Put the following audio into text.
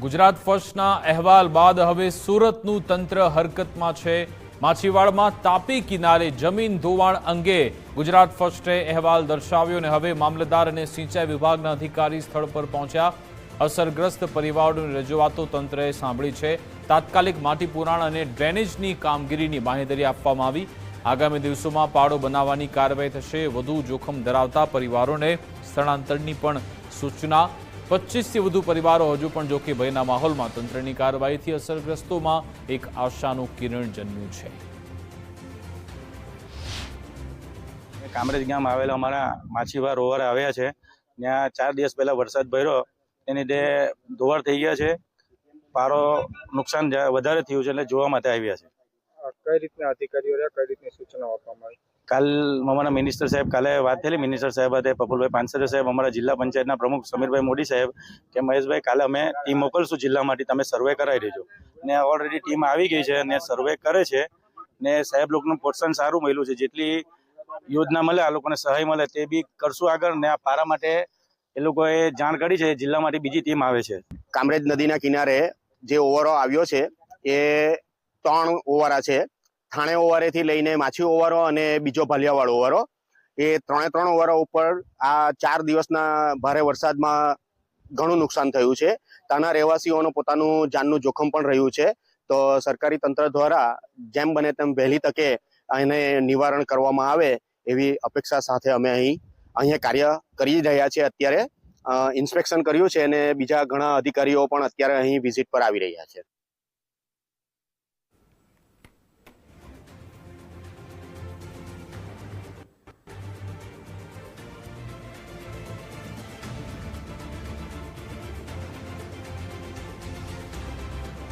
ગુજરાત ફર્સ્ટના અહેવાલ બાદ હવે સુરતનું તંત્ર હરકતમાં છે। માછીવાડમાં તાપી કિનારે જમીન ધોવાણ અંગે ગુજરાત ફર્સ્ટે અહેવાલ દર્શાવ્યો અને હવે મામલતદાર અને સિંચાઈ વિભાગના અધિકારી સ્થળ પર પહોંચ્યા। અસરગ્રસ્ત પરિવારોની રજૂઆતો તંત્રએ સાંભળી છે। તાત્કાલિક માટી પુરાણ અને ડ્રેનેજની કામગીરીની બાંહેધરી આપવામાં આવી। આગામી દિવસોમાં પાડો બનાવવાની કાર્યવાહી થશે। વધુ જોખમ ધરાવતા પરિવારોને સ્થળાંતરની પણ સૂચના। 25 થી વધુ પરિવારો હજુ પણ જોખમી ભયના માહોલમાં। તંત્રની કાર્યવાહીથી અસરગ્રસ્તોમાં એક આશાનું કિરણ જન્મ્યું છે। કામરેજ ગામ આવેલા અમારા માછીવાર રોવર આવ્યા છે। ત્યાં 4 દિવસ પહેલા વરસાદ ભર્યો એની લીધે ધોવાણ થઈ ગયા છે। પારો નુકસાન વધારે થયું છે એટલે જોવા માટે આવ્યા છે। કઈ રીતના અધિકારીઓ કઈ રીતની સૂચનાઓ આપવામાં આવી? કાલ અમારા મિનિસ્ટર સાહેબ કાલે વાત થયેલી મિનિસ્ટર સાહેબ સાથે પફુલભાઈ પાનસરે સાહેબ, અમારા જિલ્લા પંચાયતના પ્રમુખ સમીરભાઈ મોદી સાહેબ કે મહેશભાઈ કાલે અમે ટીમ મોકલશું જિલ્લામાંથી, તમે સર્વે કરાવી દેજો। ને ઓલરેડી ટીમ આવી ગઈ છે અને સર્વે કરે છે ને સાહેબ લોકોનું પ્રોત્સાહન સારું મળ્યું છે। જેટલી યોજના મળે આ લોકોને સહાય મળે તે બી કરશું આગળ। ને આ પારા માટે એ લોકોએ જાણ કરી છે, જિલ્લામાંથી બીજી ટીમ આવે છે। કામરેજ નદીના કિનારે જે ઓવરો આવ્યો છે એ 3 ઓવરા છે। થાણે ઓવરેથી લઈને માછી ઓવરો અને બીજો ભાલિયાવાડ ઓવરો, એ 3 ઓવરો ઉપર આ 4 દિવસના ભારે વરસાદમાં ઘણું નુકસાન થયું છે। ત્યાંના રહેવાસીઓનું પોતાનું જાનનું જોખમ પણ રહ્યું છે। તો સરકારી તંત્ર દ્વારા જેમ બને તેમ વહેલી તકે એને નિવારણ કરવામાં આવે એવી અપેક્ષા સાથે અમે અહીંયા કાર્ય કરી રહ્યા છીએ। અત્યારે ઇન્સ્પેક્શન કર્યું છે અને બીજા ઘણા અધિકારીઓ પણ અત્યારે અહીં વિઝિટ પર આવી રહ્યા છે।